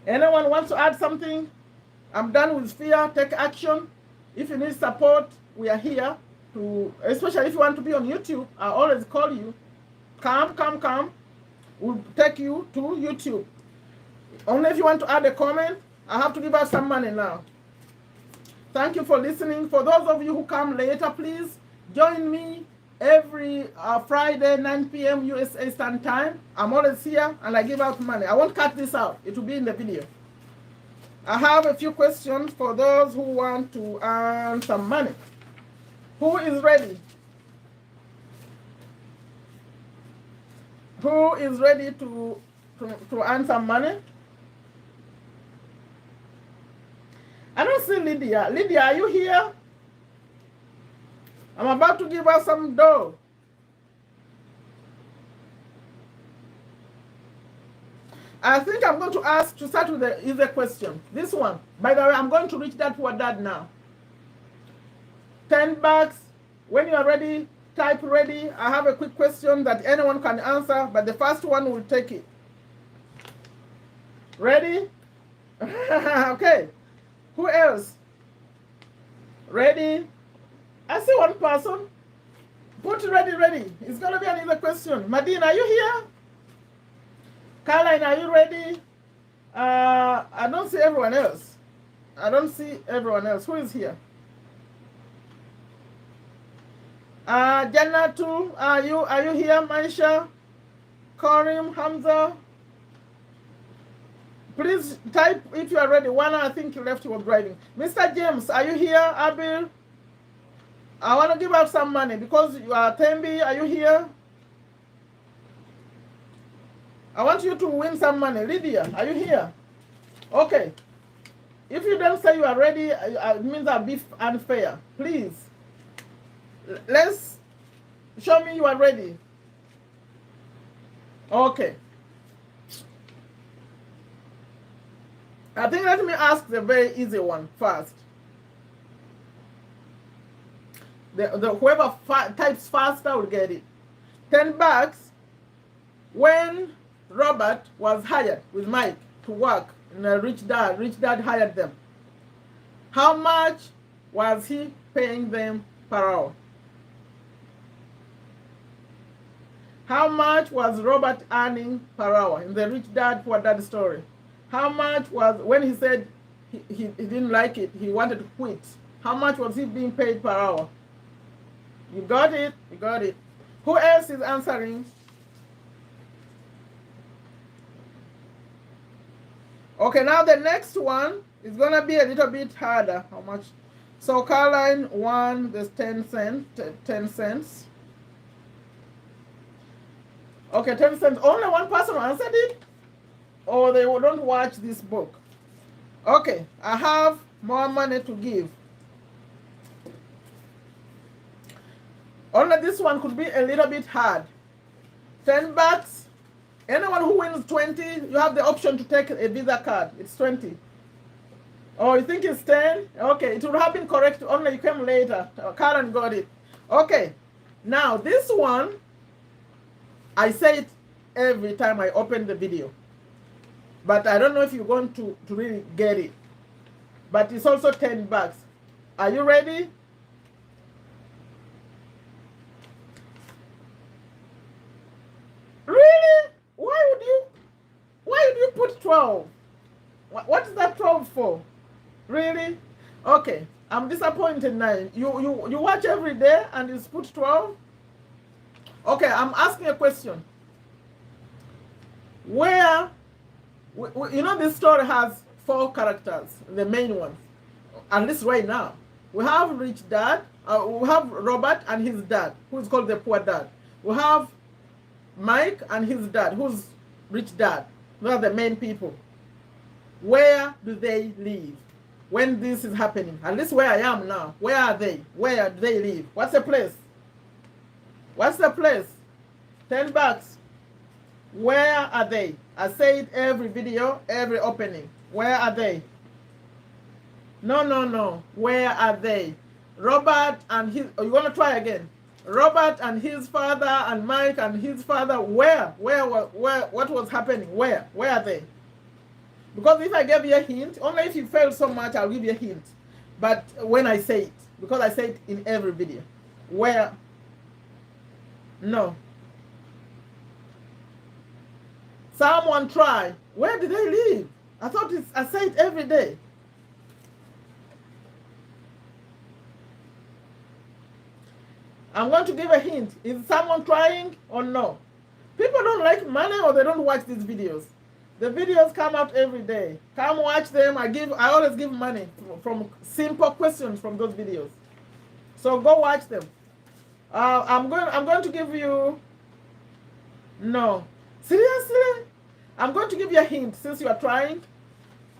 Anyone wants to add something? I'm done with fear. Take action. If you need support, we are here to, especially if you want to be on YouTube, I always call you. Come. We'll take you to YouTube. Only if you want to add a comment, I have to give out some money now. Thank you for listening. For those of you who come later, please join me every Friday, 9 p.m. USA Standard Time. I'm always here and I give out money. I won't cut this out. It will be in the video. I have a few questions for those who want to earn some money. Who is ready? Who is ready to earn some money? I don't see Lydia. Lydia, are you here? I'm about to give her some dough. I think I'm going to start with the easy question. This one. By the way, I'm going to reach that for Dad now. $10. When you are ready, type ready. I have a quick question that anyone can answer, but the first one will take it. Ready? Okay. Who else? Ready? I see one person. Put ready. It's going to be another question. Madina, are you here? Caroline, are you ready? I don't see everyone else. Who is here? Jannatu, are you here? Maisha, Karim, Hamza. Please type if you are ready. One, I think you left, you were driving. Mr. James, are you here? Abil, I want to give out some money because you are Tembi. Are you here? I want you to win some money. Lydia, are you here? Okay. If you don't say you are ready, it means I'll be unfair. Please. Let's show me you are ready. Okay. I think let me ask the very easy one first. Whoever types faster will get it. $10. When Robert was hired with Mike to work in a Rich Dad hired them, how much was he paying them per hour? How much was Robert earning per hour in the Rich Dad Poor Dad story? How much was, when he said he didn't like it, he wanted to quit, how much was he being paid per hour? You got it? You got it. Who else is answering? Okay, now the next one is going to be a little bit harder. How much? So Caroline won this 10 cents. Okay, 10 cents. Only one person answered it? Or they don't watch this book? Okay, I have more money to give. Only this one could be a little bit hard. $10. Anyone who wins 20, you have the option to take a Visa card. It's 20. Oh, you think it's 10? Okay, it would have been correct, only you came later. Karen got it. Okay, now this one, I say it every time I open the video. But I don't know if you're going to really get it. But it's also $10. Are you ready? Really? Why would you put 12? What is that 12 for? Really? Okay, I'm disappointed now. You watch every day and you put 12? Okay, I'm asking a question. Where, you know, this story has 4 characters, the main ones, at least right now. We have rich dad, we have Robert and his dad, who's called the poor dad. We have Mike and his dad, who's rich dad. Those are the main people. Where do they live when this is happening? At least where I am now. Where are they? Where do they live? What's the place? What's the place? $10. Where are they? I say it every video, every opening. Where are they? No. Where are they? Robert and his, you want to try again? Robert and his father and Mike and his father, where, what was happening? Where are they? Because if I gave you a hint, only if you failed so much, I'll give you a hint. But when I say it, because I say it in every video. Where? No. Someone try. Where did they live? I thought I say it every day. I'm going to give a hint. Is someone trying or no? People don't like money or they don't watch these videos. The videos come out every day. Come watch them. I always give money from simple questions from those videos. So go watch them. I'm going to give you, no. Seriously? I'm going to give you a hint since you are trying.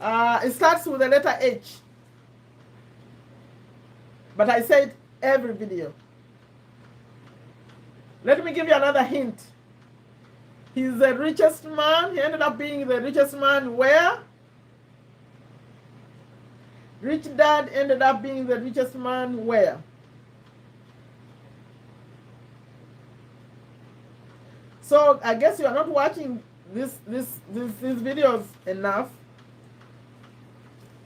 It starts with the letter H. But I say it every video. Let me give you another hint. He's the richest man. He ended up being the richest man where? Rich dad ended up being the richest man where? So I guess you are not watching these videos enough.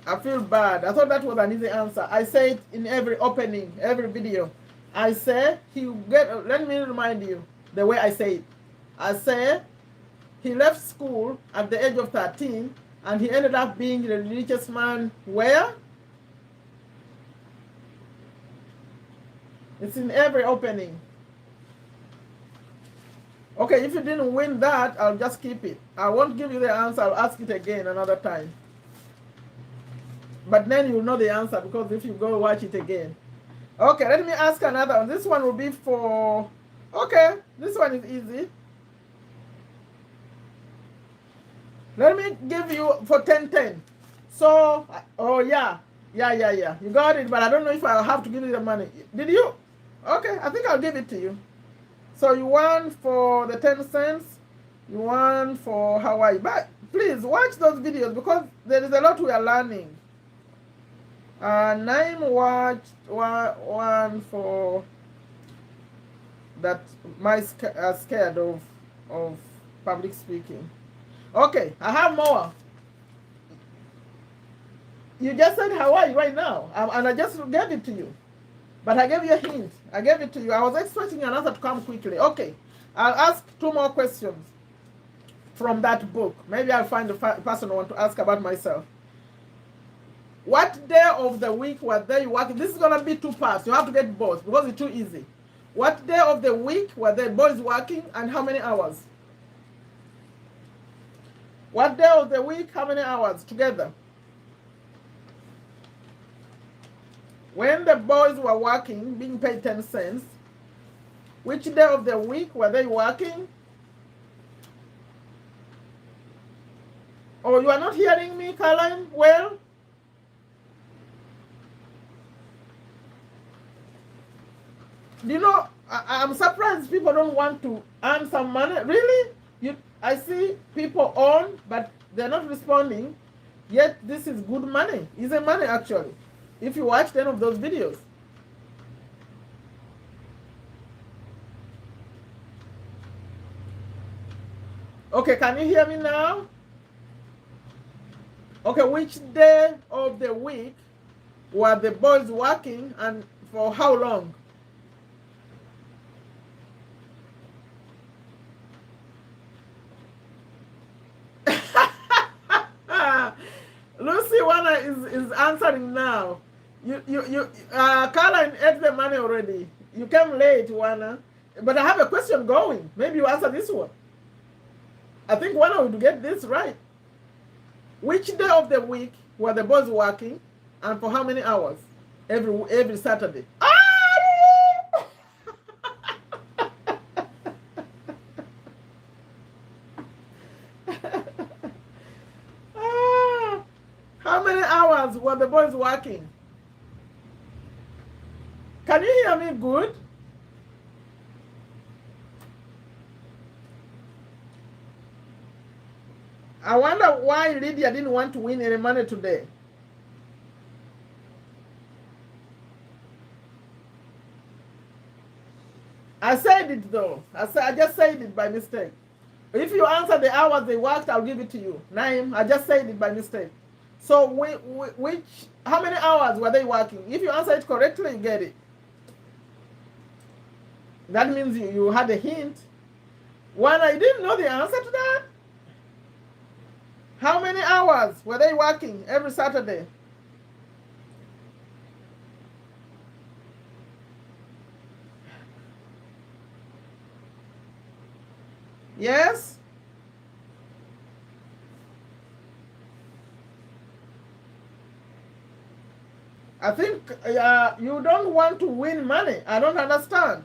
I feel bad. I thought that was an easy answer. I say it in every opening, every video. I say let me remind you the way I say it. I say he left school at the age of 13 and he ended up being the richest man where? It's in every opening. Okay, if you didn't win that, I'll just keep it. I won't give you the answer. I'll ask it again another time. But then you'll know the answer because if you go watch it again. Okay, let me ask another one. This one will be for... Okay, this one is easy. Let me give you for 10-10. So, oh yeah. You got it, but I don't know if I'll have to give you the money. Did you? Okay, I think I'll give it to you. So you won for the 10 cents. You won for Hawaii. But please watch those videos because there is a lot we are learning. Naim watched one for that scared of public speaking. Okay, I have more. You just said Hawaii right now, and I just gave it to you. But I gave you a hint. I gave it to you. I was expecting an answer to come quickly. Okay, I'll ask 2 more questions from that book. Maybe I'll find the person I want to ask about myself. What day of the week were they working? This is going to be 2 parts. You have to get both because it's too easy. What day of the week were the boys working and how many hours? What day of the week, how many hours together? When the boys were working, being paid 10 cents, which day of the week were they working? Oh, you are not hearing me, Caroline? Well, You know, I'm surprised people don't want to earn some money. Really? I see people on, but they're not responding. Yet this is good money. It's a money actually. If you watch 10 of those videos. Okay, can you hear me now? Okay, which day of the week were the boys working and for how long? Lucy Wana is answering now. Caroline ate the money already. You came late, Wana. But I have a question going. Maybe you answer this one. I think Wana would get this right. Which day of the week were the boys working and for how many hours? Every Saturday. Ah! How many hours were the boys working? Can you hear me good? I wonder why Lydia didn't want to win any money today. I said it though. I just said it by mistake. If you answer the hours they worked, I'll give it to you. Naim, I just said it by mistake. So how many hours were they working? If you answer it correctly, you get it. That means you had a hint. One, I didn't know the answer to that. How many hours were they working every Saturday? Yes? I think you don't want to win money. I don't understand.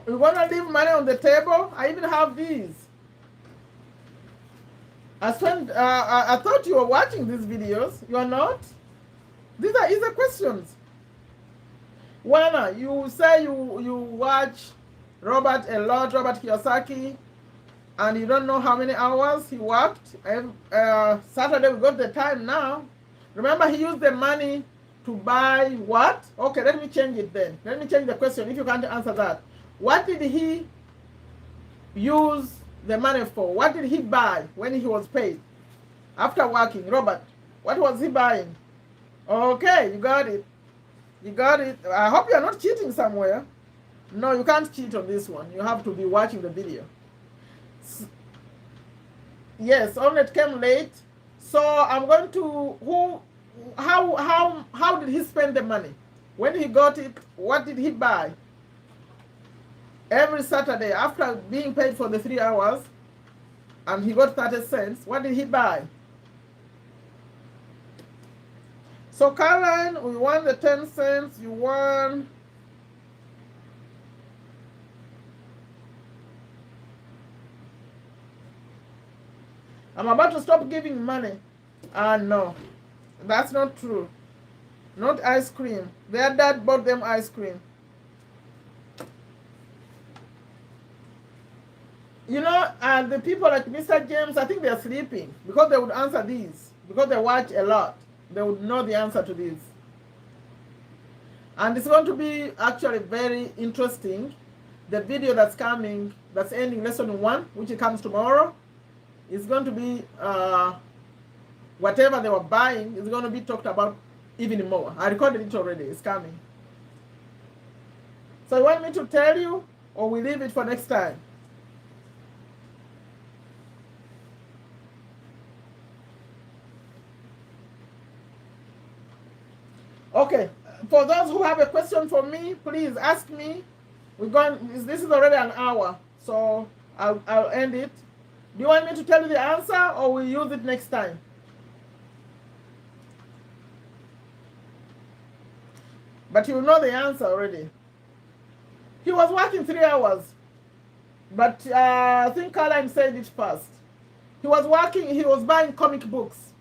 You want to leave money on the table? I even have these. I thought you were watching these videos. You are not? These are easy questions. Wana, you say you watch Robert Kiyosaki, and you don't know how many hours he worked. Saturday we got the time now. Remember, he used the money to buy what? Okay, let me change it then. Let me change the question if you can't answer that. What did he use the money for? What did he buy when he was paid after working? Robert, what was he buying? Okay, you got it. You got it. I hope you're not cheating somewhere. No, you can't cheat on this one. You have to be watching the video. Yes, Omelette came late. So I'm going to how did he spend the money? When he got it, what did he buy? Every Saturday, after being paid for the 3 hours, and he got 30 cents, what did he buy? So, Caroline, we won the 10 cents. You won. I'm about to stop giving money. No, that's not true. Not ice cream. Their dad bought them ice cream. You know, the people like Mr. James, I think they're sleeping because they would answer these. Because they watch a lot, they would know the answer to this. And it's going to be actually very interesting. The video that's coming, that's ending lesson 1, which comes tomorrow, is going to be whatever they were buying is going to be talked about even more. I recorded it already. It's coming. So you want me to tell you, or we leave it for next time? Okay, for those who have a question for me, please ask me. This is already an hour, so I'll end it. Do you want me to tell you the answer, or we'll use it next time? But you know the answer already. He was working 3 hours, but I think Caroline said it first. He was working, he was buying comic books.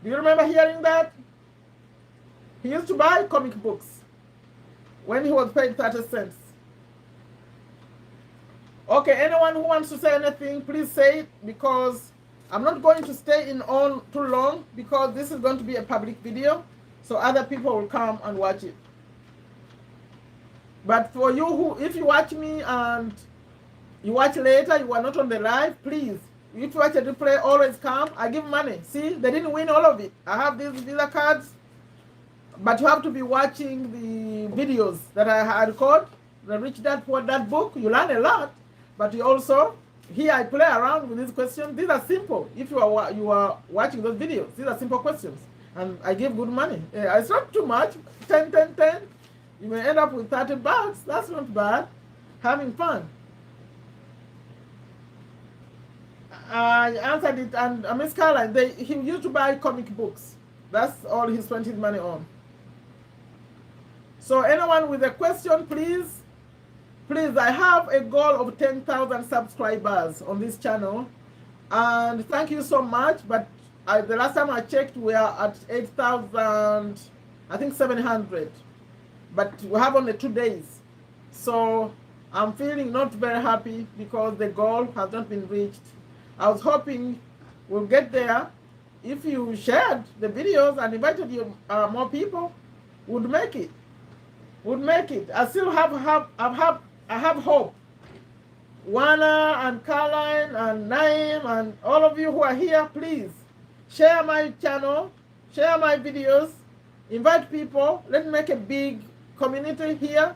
Do you remember hearing that? He used to buy comic books. when he was paid 30 cents. Okay, anyone who wants to say anything, please say it, because I'm not going to stay in on too long, because this is going to be a public video, so other people will come and watch it. But for you who, if you watch me and you watch later, you are not on the live, please, if you watch a replay, always come. I give money. See, they didn't win all of it. I have these Visa cards, but you have to be watching the videos that I record, the Rich Dad Poor Dad book. You learn a lot, but you also, here I play around with these questions. These are simple. If you are watching those videos, these are simple questions, and I give good money. It's not too much, 10, 10, 10. You may end up with $30. That's not bad. Having fun. I answered it, and Miss Caroline, he used to buy comic books. That's all he spent his money on. So anyone with a question, please, I have a goal of 10,000 subscribers on this channel, and thank you so much. But the last time I checked, we are at 8,000, I think 700. But we have only 2 days, so I'm feeling not very happy because the goal has not been reached. I was hoping we'll get there. If you shared the videos and invited you more people, would make it. Would make it. I still have hope. Wana and Caroline and Naim and all of you who are here, please share my channel, share my videos, invite people. Let's make a big community here.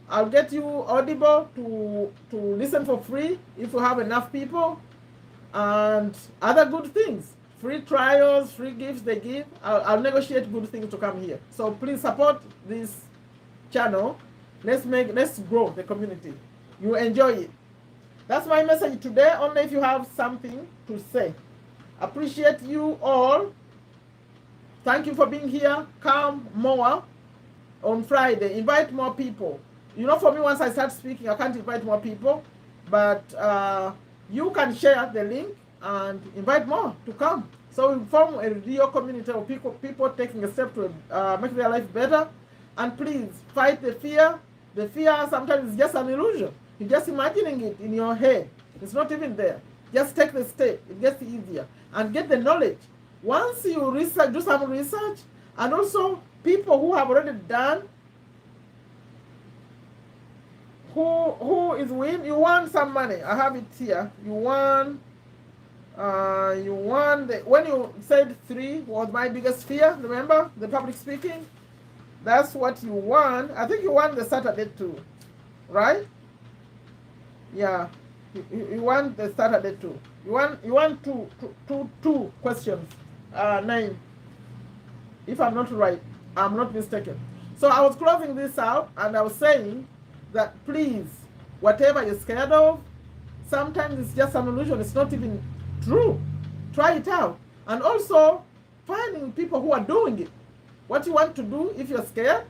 I'll get you Audible to listen for free if you have enough people, and other good things, free trials, free gifts they give. I'll negotiate good things to come here. So please support this channel. Let's grow the community. You enjoy it. That's my message today. Only if you have something to say. Appreciate you all. Thank you for being here. Come more on Friday. Invite more people. You know, for me, once I start speaking, I can't invite more people, but you can share the link and invite more to come. So we form a real community of people taking a step to make their life better. And please fight the fear. The fear sometimes is just an illusion. You're just imagining it in your head. It's not even there. Just take the step. It gets easier. And get the knowledge. Once you research, do some research, and also people who have already done, who is win, you won some money. I have it here. You won when you said 3 was my biggest fear, remember? The public speaking. That's what you won. I think you won the Saturday too, right? Yeah, you won the Saturday too. You won two questions, 9. If I'm not right, I'm not mistaken. So I was closing this out, and I was saying that please, whatever you're scared of, sometimes it's just an illusion. It's not even true. Try it out. And also, finding people who are doing it. What you want to do, if you're scared,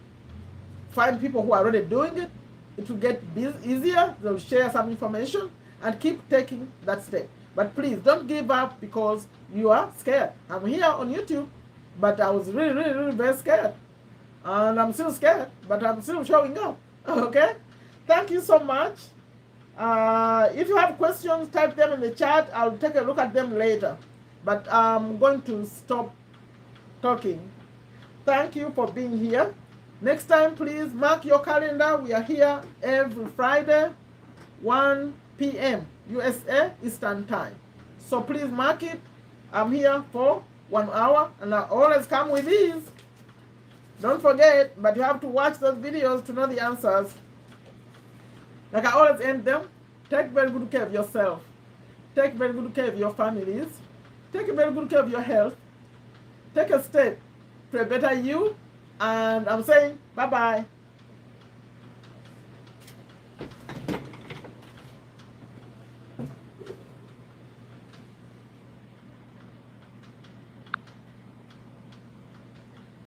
find people who are already doing it. It will get easier. They'll share some information, and keep taking that step. But please, don't give up because you are scared. I'm here on YouTube, but I was really very scared. And I'm still scared, but I'm still showing up. Okay? Thank you so much. If you have questions, type them in the chat. I'll take a look at them later. But I'm going to stop talking. Thank you for being here. Next time, please mark your calendar. We are here every Friday, 1 p.m. USA Eastern Time. So please mark it. I'm here for 1 hour, and I always come with these. Don't forget, but you have to watch those videos to know the answers. Like I always end them, take very good care of yourself. Take very good care of your families. Take very good care of your health. Take a step to a better you. And I'm saying bye-bye.